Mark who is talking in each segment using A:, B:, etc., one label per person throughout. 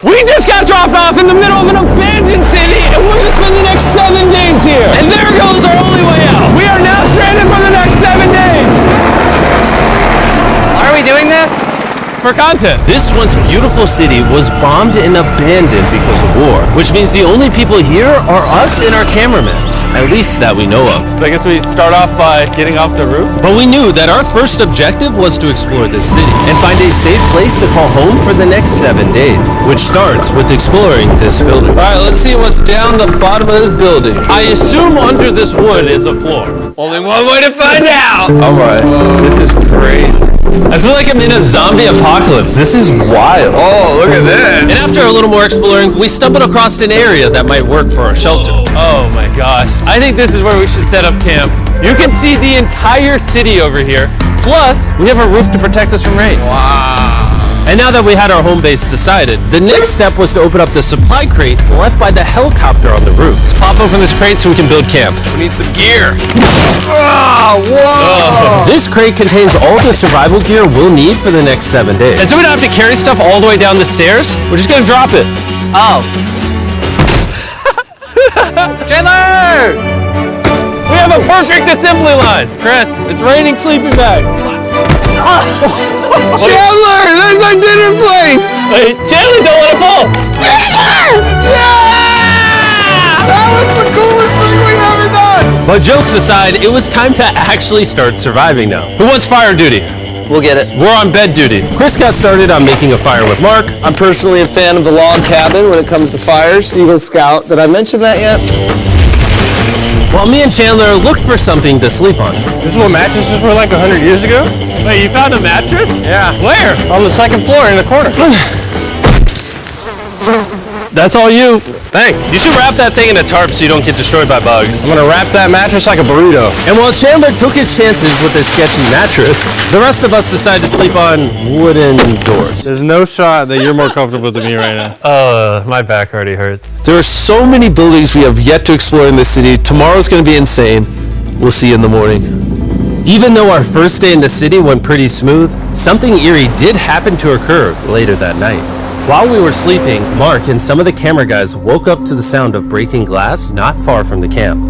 A: We just got dropped off in the middle of an abandoned city, and we're gonna spend the next 7 days here. And there goes our only way out. We are now stranded for the next 7 days.
B: Why are we doing this?
A: For content.
C: This once beautiful city was bombed and abandoned because of war, which means the only people here are us and our cameraman. At least that we know of.
A: So I guess we start off by getting off the roof.
C: But we knew that our first objective was to explore this city and find a safe place to call home for the next 7 days, which starts with exploring this building.
A: All right, let's see what's down the bottom of this building. I assume under this wood is a floor. Only one way to find out. All right, this is crazy. I feel like I'm in a zombie apocalypse. This is wild.
D: Oh, look at this.
C: And after a little more exploring, we stumbled across an area that might work for our shelter.
A: Oh my gosh. I think this is where we should set up camp. You can see the entire city over here. Plus, we have a roof to protect us from rain.
D: Wow.
C: And now that we had our home base decided, the next step was to open up the supply crate left by the helicopter on the roof.
A: Let's pop open this crate so we can build camp.
D: We need some gear. Oh, whoa.
C: This crate contains all the survival gear we'll need for the next 7 days.
A: And so we don't have to carry stuff all the way down the stairs. We're just gonna drop it.
B: Oh. Chandler!
A: We have a perfect assembly line. Chris, it's raining sleeping bags.
D: Chandler, there's our dinner plate.
A: Wait, Chandler, don't let it fall.
D: Chandler! Yeah! That was the coolest thing we've ever done.
C: But jokes aside, it was time to actually start surviving now.
A: Who wants fire duty?
B: We'll get it.
A: We're on bed duty.
C: Chris got started on making a fire with Mark.
E: I'm personally a fan of the log cabin when it comes to fires. Eagle Scout. Did I mention that yet?
C: While me and Chandler looked for something to sleep on.
E: This is what mattresses were like 100 years ago?
A: Wait, you found a mattress?
E: Yeah.
A: Where?
E: On the second floor in the corner.
A: That's all you.
C: Thanks. You should wrap that thing in a tarp so you don't get destroyed by bugs.
E: I'm gonna wrap that mattress like a burrito.
C: And while Chandler took his chances with his sketchy mattress, the rest of us decided to sleep on wooden doors.
E: There's no shot that you're more comfortable than me right now.
A: My back already hurts.
C: There are so many buildings we have yet to explore in this city. Tomorrow's gonna be insane. We'll see you in the morning. Even though our first day in the city went pretty smooth, something eerie did happen to occur later that night. While we were sleeping, Mark and some of the camera guys woke up to the sound of breaking glass not far from the camp.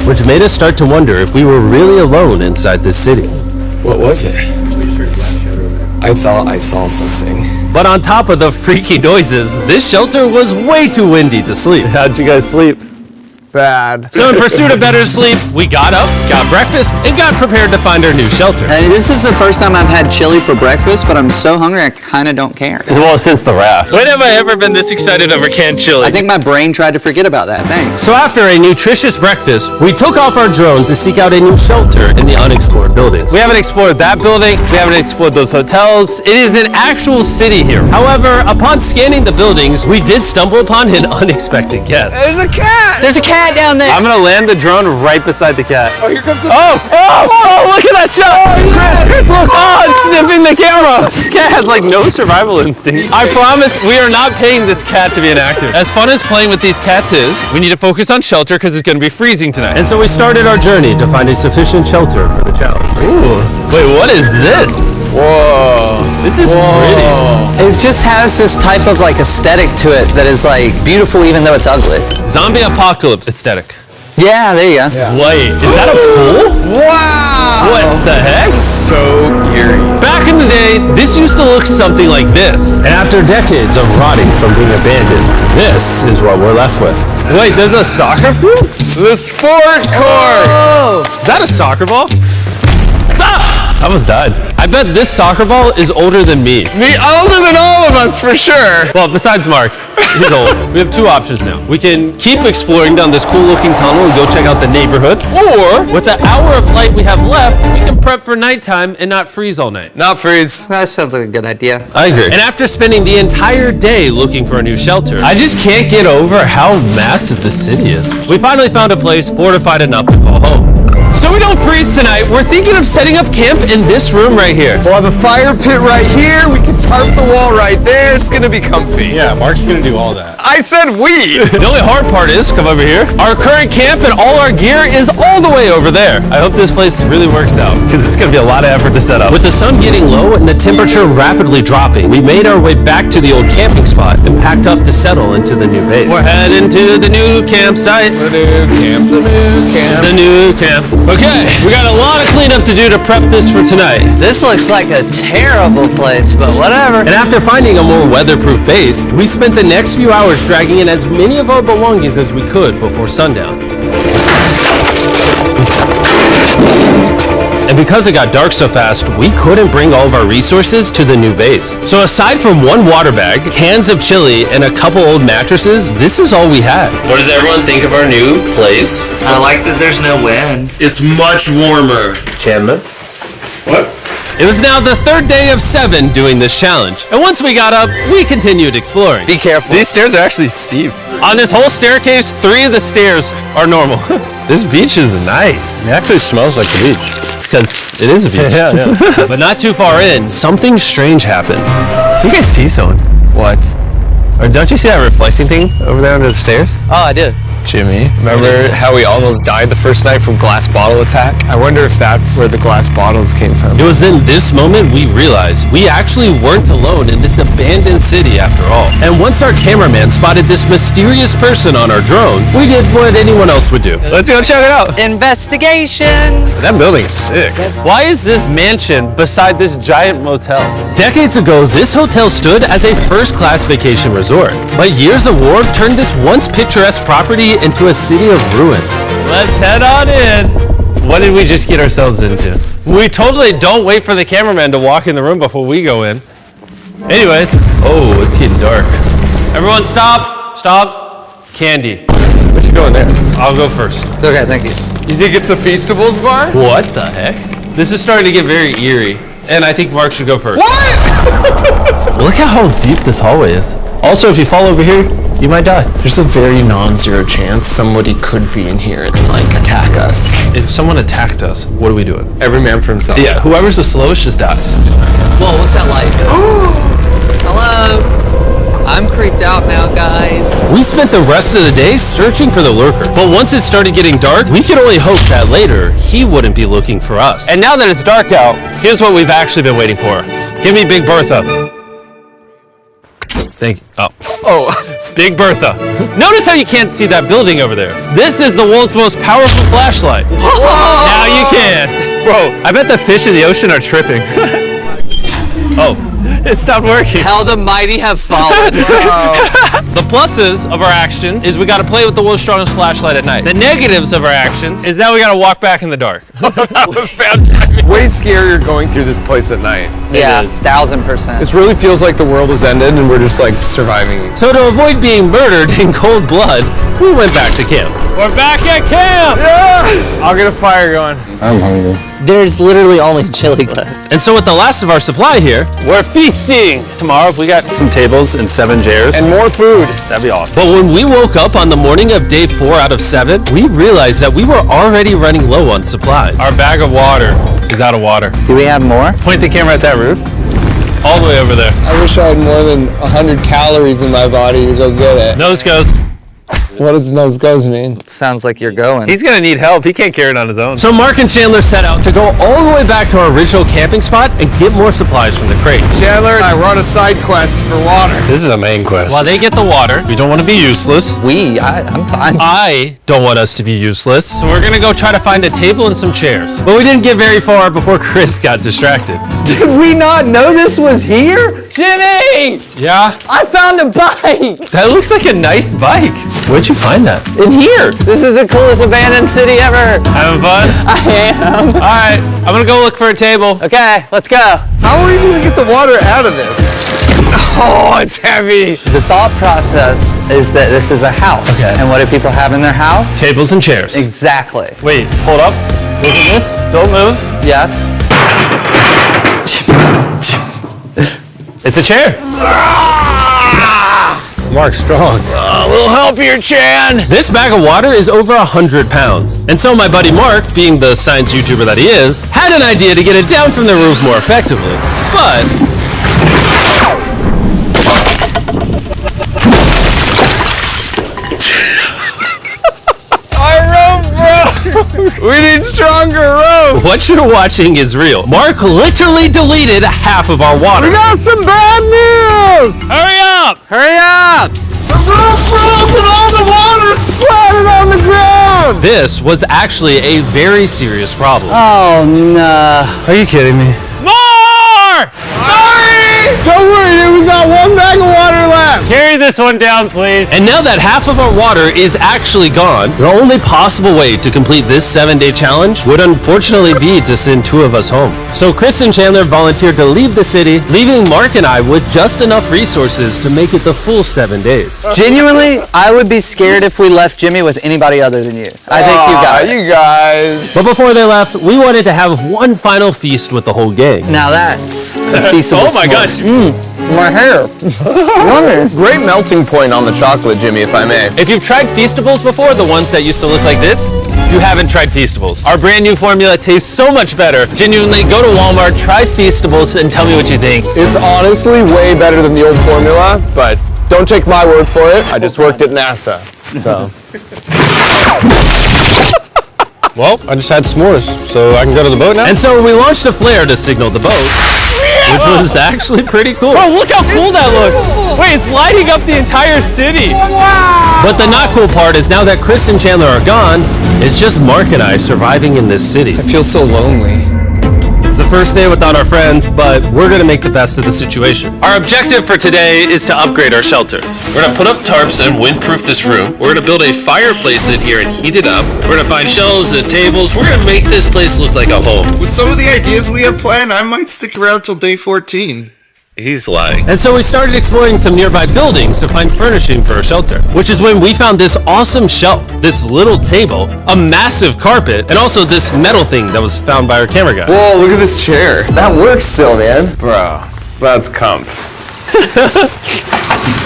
C: Which made us start to wonder if we were really alone inside this city.
E: What was it? I thought I saw something.
C: But on top of the freaky noises, this shelter was way too windy to sleep.
A: How'd you guys sleep?
E: Bad.
C: So in pursuit of better sleep, we got up, got breakfast, and got prepared to find our new shelter.
B: And this is the first time I've had chili for breakfast, but I'm so hungry I kind of don't care.
A: Well, since the raft. When have I ever been this excited over canned chili?
B: I think my brain tried to forget about that. Thanks.
C: So after a nutritious breakfast, we took off our drone to seek out a new shelter in the unexplored buildings.
A: We haven't explored that building. We haven't explored those hotels. It is an actual city here.
C: However, upon scanning the buildings, we did stumble upon an unexpected guest.
D: There's a cat.
B: There's a cat down there.
A: I'm gonna land the drone right beside the cat.
D: Oh, here comes the
A: Oh, look at that shot! Chris, look! Oh, it's sniffing the camera! This cat has like no survival instinct. I promise we are not paying this cat to be an actor. As fun as playing with these cats is, we need to focus on shelter because it's gonna be freezing tonight.
C: And so we started our journey to find a sufficient shelter for the challenge.
A: Ooh, wait, what is this?
D: Whoa.
A: This is pretty.
B: It just has this type of like aesthetic to it that is like beautiful even though it's ugly.
A: Zombie apocalypse aesthetic.
B: Yeah, there you go.
D: Yeah.
A: Wait, is that a pool?
D: Wow.
A: What the heck?
D: This is so eerie.
A: Back in the day, this used to look something like this.
C: And after decades of rotting from being abandoned, this is what we're left with.
A: Wait, there's a soccer field?
D: The sport court.
A: Oh, is that a soccer ball? Ah! I almost died. I bet this soccer ball is older than me.
D: Me older than all of us for sure.
A: Well, besides Mark, he's old. We have two options now. We can keep exploring down this cool looking tunnel and go check out the neighborhood, or with the hour of light we have left, we can prep for nighttime and not freeze all night.
D: Not freeze.
B: That sounds like a good idea.
A: I agree.
C: And after spending the entire day looking for a new shelter,
A: I just can't get over how massive this city is.
C: we finally found a place fortified enough to call home.
A: So we don't freeze tonight, we're thinking of setting up camp in this room right here.
D: We'll have a fire pit right here. We can
E: tarp the wall right there. It's gonna be comfy.
C: Yeah, Mark's gonna do all that.
E: I said we.
A: The only hard part is, come over here, our current camp and all our gear is all the way over there. I hope this place really works out, because it's gonna be a lot of effort to set up.
C: With the sun getting low and the temperature rapidly dropping, we made our way back to the old camping spot and packed up to settle into the new base.
A: We're heading to the new campsite.
E: The new camp.
A: The new camp. Okay, we got a lot of cleanup to do to prep this for tonight.
B: This looks like a terrible place, but whatever.
C: And after finding a more weatherproof base, we spent the next few hours dragging in as many of our belongings as we could before sundown. And because it got dark so fast, we couldn't bring all of our resources to the new base. So aside from one water bag, cans of chili, and a couple old mattresses, this is all we had. What does everyone think of our new place?
B: I like that there's no wind.
C: It's much warmer. Chandler? What? It was now the third day of 7 doing this challenge. And once we got up, we continued exploring.
B: Be careful.
A: These stairs are actually steep. On this whole staircase, 3 of the stairs are normal. This beach is nice.
C: It actually smells like the beach.
A: It's because it is a beach.
C: Yeah. But not too far in, something strange happened.
A: You guys see someone?
E: What?
A: Or don't you see that reflecting thing over there under the stairs?
B: Oh, I do.
E: Jimmy, remember how we almost died the first night from glass bottle attack? I wonder if that's where the glass bottles came from.
C: It was in this moment we realized we actually weren't alone in this abandoned city after all. And once our cameraman spotted this mysterious person on our drone, we did what anyone else would do.
A: Let's go check it out.
B: Investigation.
C: That building is sick.
A: Why is this mansion beside this giant motel?
C: Decades ago, this hotel stood as a first-class vacation resort. But years of war turned this once picturesque property into a city of ruins.
A: Let's head on in. What did we just get ourselves into? We totally don't wait for the cameraman to walk in the room before we go in. Anyways, oh, it's getting dark. Everyone stop, stop. Candy.
C: What you doing there?
A: I'll go first.
B: Okay, thank you.
E: You think it's a Feastables bar?
A: What the heck? This is starting to get very eerie. And I think Mark should go first.
E: What?
A: Look at how deep this hallway is. Also, if you fall over here, you might die.
E: There's a very non-zero chance somebody could be in here and like attack us.
A: If someone attacked us, what are we doing?
E: Every man for himself.
A: Yeah, whoever's the slowest just dies.
B: Whoa, what's that like? Hello? I'm creeped out now, guys.
C: We spent the rest of the day searching for the lurker. But once it started getting dark, we could only hope that later he wouldn't be looking for us.
A: And now that it's dark out, here's what we've actually been waiting for. Give me Big Bertha. Thank you. Oh, Big Bertha. Notice how you can't see that building over there. This is the world's most powerful flashlight.
B: Whoa!
A: Now you can. Bro, I bet the fish in the ocean are tripping. Oh, it stopped working.
B: How the mighty have fallen.
A: The pluses of our actions is we got to play with the world's strongest flashlight at night. The negatives of our actions is now we got to walk back in the dark.
E: That was bad timing. It's way scarier going through this place at night.
B: Yeah,
A: is.
B: 1000%.
E: This really feels like the world has ended and we're just like surviving.
C: So to avoid being murdered in cold blood, we went back to camp.
A: We're back at camp.
E: Yes! I'll get a fire going. I'm hungry.
B: There's literally only chili left.
C: And so with the last of our supply here,
A: We're feasting. Tomorrow, if we got some tables and 7 chairs,
E: And more food.
A: that'd be awesome.
C: but when we woke up on the morning of day 4 out of 7, we realized that we were already running low on supplies.
A: Our bag of water is out of water.
B: Do we have more?
A: Point the camera at that roof. All the way over there.
E: I wish I had more than 100 calories in my body to go get it.
A: Nose goes.
E: What does nose goes mean?
B: Sounds like you're going.
A: He's gonna need help. He can't carry it on his own.
C: So Mark and Chandler set out to go all the way back to our original camping spot and get more supplies from the crate.
E: Chandler and I run a side quest for water.
C: This is a main quest.
A: While they get the water, we don't want to be useless.
B: I'm fine.
A: I don't want us to be useless. So we're gonna go try to find a table and some chairs.
C: But we didn't get very far before Chris got distracted.
B: Did we not know this was here? Jimmy!
A: Yeah?
B: I found a bike!
A: That looks like a nice bike. Where'd you find that?
B: In here! This is the coolest abandoned city ever!
A: Having fun?
B: I am!
A: Alright, I'm gonna go look for a table.
B: Okay, let's go.
E: How are we going to get the water out of this? Oh, it's heavy.
B: The thought process is that this is a house.
A: Okay.
B: And what do people have in their house?
A: Tables and chairs.
B: Exactly.
A: Wait, hold up. Look at this. Don't move.
B: Yes.
A: It's a chair.
C: Mark's strong.
E: We'll help you, Chan.
C: This bag of water is over 100 pounds. And so my buddy Mark, being the science YouTuber that he is, had an idea to get it down from the roof more effectively. But
E: made stronger rope.
C: What you're watching is real. Mark literally deleted half of our water.
D: We got some bad news!
A: Hurry up!
B: Hurry up!
D: The roof broke and all the water splattered on the ground!
C: This was actually a very serious problem.
B: Oh, no.
E: Are you kidding me?
A: More!
D: Don't worry, dude, we got one bag of water left.
A: Carry this one down, please.
C: And now that half of our water is actually gone, the only possible way to complete this 7-day challenge would unfortunately be to send 2 of us home. So Chris and Chandler volunteered to leave the city, leaving Mark and I with just enough resources to make it the full 7 days.
B: Genuinely, I would be scared if we left Jimmy with anybody other than you. I think you got it.
E: You guys.
C: But before they left, we wanted to have one final feast with the whole gang.
B: Now that's a feasible
A: Oh my gosh.
B: My hair.
E: Great melting point on the chocolate, Jimmy, if I may.
C: If you've tried Feastables before, the ones that used to look like this, you haven't tried Feastables. Our brand new formula tastes so much better. Genuinely, go to Walmart, try Feastables, and tell me what you think.
E: It's honestly way better than the old formula, but don't take my word for it. I just worked at NASA, so.
C: Well, I just had s'mores, so I can go to the boat now. And so we launched a flare to signal the boat, which was actually pretty cool.
A: Bro, look how cool that looks. Wait, it's lighting up the entire city.
C: But the not cool part is now that Chris and Chandler are gone, it's just Mark and I surviving in this city.
E: I feel so lonely.
C: It's the first day without our friends, but we're gonna make the best of the situation. Our objective for today is to upgrade our shelter. We're gonna put up tarps and windproof this room. We're gonna build a fireplace in here and heat it up. We're gonna find shelves and tables. We're gonna make this place look like a home.
F: With some of the ideas we have planned, I might stick around till day 14.
C: He's lying. And so we started exploring some nearby buildings to find furnishing for our shelter, which is when we found this awesome shelf, this little table, a massive carpet, and also this metal thing that was found by our camera guy.
E: Whoa, look at this chair. That works still, man. Bro, that's comf.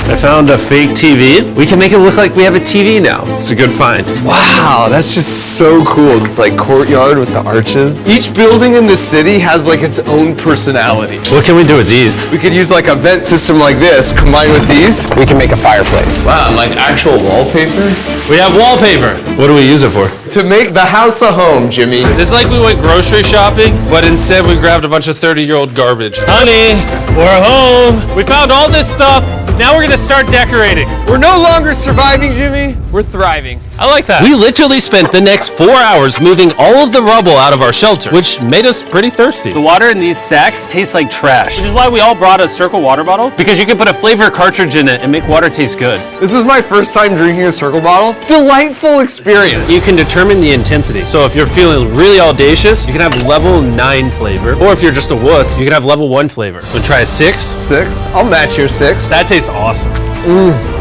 C: I found a fake TV. We can make it look like we have a TV now. It's a good find.
E: Wow, that's just so cool. It's like courtyard with the arches. Each building in the city has like its own personality.
C: What can we do with these?
E: We could use like a vent system like this, combined with these. We can make a fireplace. Wow, and like actual wallpaper?
C: We have wallpaper. What do we use it for?
E: To make the house a home, Jimmy.
C: It's like we went grocery shopping, but instead we grabbed a bunch of 30-year-old garbage. Honey, we're home. We found all this stuff. Now we're gonna start decorating.
E: We're no longer surviving, Jimmy. We're thriving.
A: I like that.
C: We literally spent the next 4 hours moving all of the rubble out of our shelter, which made us pretty thirsty.
A: The water in these sacks tastes like trash, which is why we all brought a Circle water bottle, because you can put a flavor cartridge in it and make water taste good.
E: This is my first time drinking a Circle bottle. Delightful experience.
C: You can determine the intensity. So if you're feeling really audacious, you can have level 9 flavor. Or if you're just a wuss, you can have level 1 flavor. Wanna try a 6?
E: 6? I'll match your 6.
A: That tastes awesome.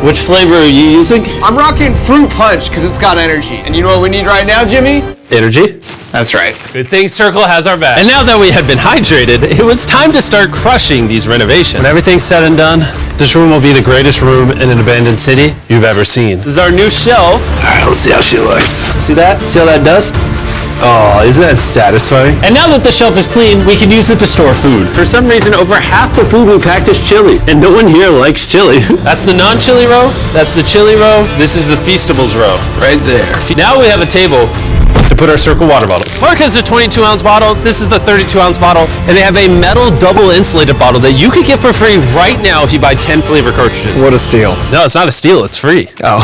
C: Which flavor are you using?
E: I'm rocking Fruit Punch because it's got energy. And you know what we need right now, Jimmy?
C: Energy.
E: That's right.
A: Good thing Circle has our back.
C: And now that we had been hydrated, it was time to start crushing these renovations. When everything's said and done, this room will be the greatest room in an abandoned city you've ever seen.
A: This is our new shelf.
C: All right, let's see how she looks. See that? See all that dust? Oh, isn't that satisfying? And now that the shelf is clean, we can use it to store food. For some reason, over half the food we packed is chili, and no one here likes chili. That's the non-chili row, that's the chili row, this is the Feastables row, right there. Now we have a table to put our Circle water bottles. Mark has a 22-ounce bottle, this is the 32-ounce bottle, and they have a metal double insulated bottle that you could get for free right now if you buy 10 flavor cartridges.
E: What a steal.
C: No, it's not a steal, it's free.
E: Oh.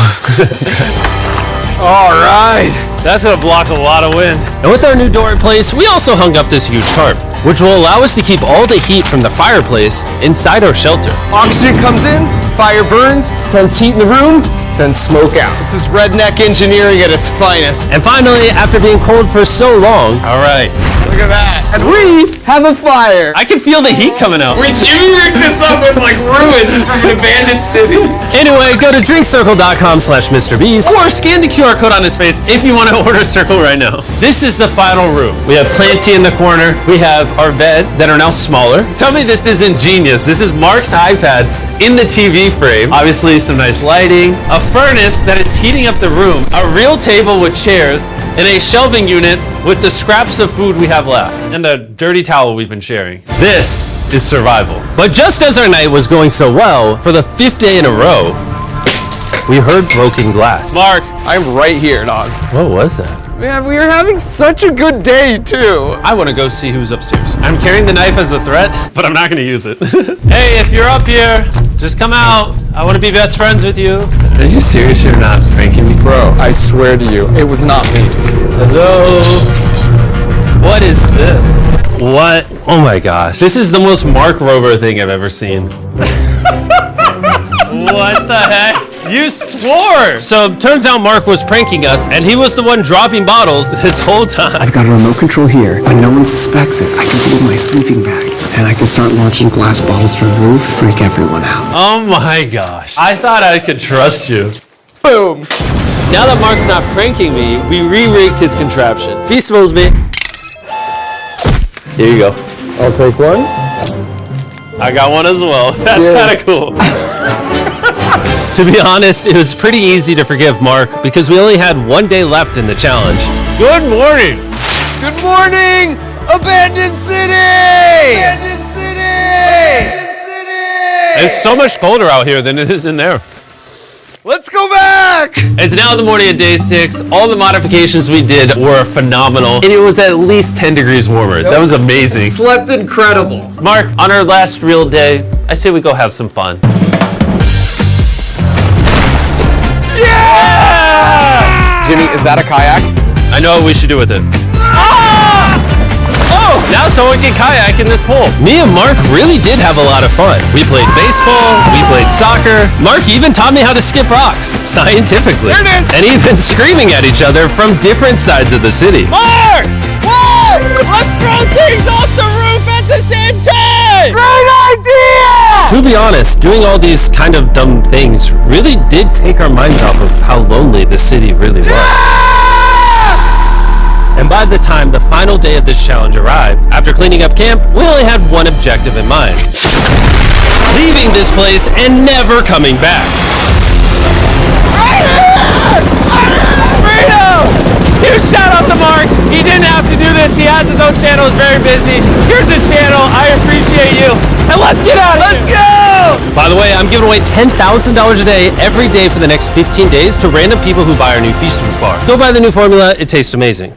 E: All right.
A: That's gonna block a lot of wind.
C: And with our new door in place, we also hung up this huge tarp, which will allow us to keep all the heat from the fireplace inside our shelter.
E: Oxygen comes in, fire burns, sends heat in the room, sends smoke out. This is Redneck Engineering at its finest.
C: And finally, after being cold for so long, all right,
E: Look at that. And we have a fire.
C: I can feel the heat coming out.
E: Jimmy rigged this up with like ruins from an abandoned city.
C: Anyway, go to drinkcircle.com/MrBeast.
A: Or scan the QR code on his face if you want to order Circle right now.
C: This is the final room. We have Planty in the corner. We have our beds that are now smaller.
A: Tell me this isn't genius. This is Mark's iPad in the TV frame. Obviously some nice lighting, a furnace that is heating up the room, a real table with chairs, and a shelving unit with the scraps of food we have left, and a dirty towel we've been sharing. This is survival.
C: But just as our night was going so well, for the 5th day in a row, we heard broken glass.
A: Mark,
E: I'm right here, dog.
C: What was that?
E: Man, we are having such a good day, too.
C: I want to go see who's upstairs.
A: I'm carrying the knife as a threat, but I'm not gonna use it. Hey, if you're up here, just come out. I want to be best friends with you. Are you serious? You're not pranking me?
E: Bro, I swear to you, it was not me.
A: Hello? What is this?
C: What? Oh my gosh. This is the most Mark Rover thing I've ever seen.
A: What the heck? You swore!
C: So, turns out Mark was pranking us, and he was the one dropping bottles this whole time.
G: I've got a remote control here, but no one suspects it. I can hold my sleeping bag, and I can start launching glass bottles from the roof, freak everyone out.
A: Oh my gosh. I thought I could trust you.
E: Boom.
A: Now that Mark's not pranking me, we re-rigged his contraption.
C: Feast knows me.
A: Here you go.
E: I'll take one.
A: I got one as well. That's kind of cool.
C: To be honest, it was pretty easy to forgive Mark because we only had one day left in the challenge.
A: Good morning.
E: Good morning, Abandoned City! Abandoned City! Abandoned City!
A: It's so much colder out here than it is in there.
E: Let's go back!
A: It's now the morning of day 6. All the modifications we did were phenomenal. And it was at least 10 degrees warmer. That was amazing.
E: Slept incredible.
A: Mark, on our last real day, I say we go have some fun. Yeah!
E: Jimmy, is that a kayak?
A: I know what we should do with it. Ah! Oh, now someone can kayak in this pool.
C: Me and Mark really did have a lot of fun. We played baseball, we played soccer. Mark even taught me how to skip rocks, scientifically.
E: There it is!
C: And even screaming at each other from different sides of the city.
A: Mark! What? Let's throw things off the roof at the same time!
E: Great idea!
C: To be honest, doing all these kind of dumb things really did take our minds off of how lonely the city really was. And by the time the final day of this challenge arrived, after cleaning up camp, we only had one objective in mind. Leaving this place and never coming back.
A: Huge shout out to Mark. He didn't have to do this. He has his own channel. He's very busy. Here's his channel. I appreciate you. And let's get out of here. Let's go!
C: By the way, I'm giving away $10,000 a day every day for the next 15 days to random people who buy our new Feastables bar. Go buy the new formula. It tastes amazing.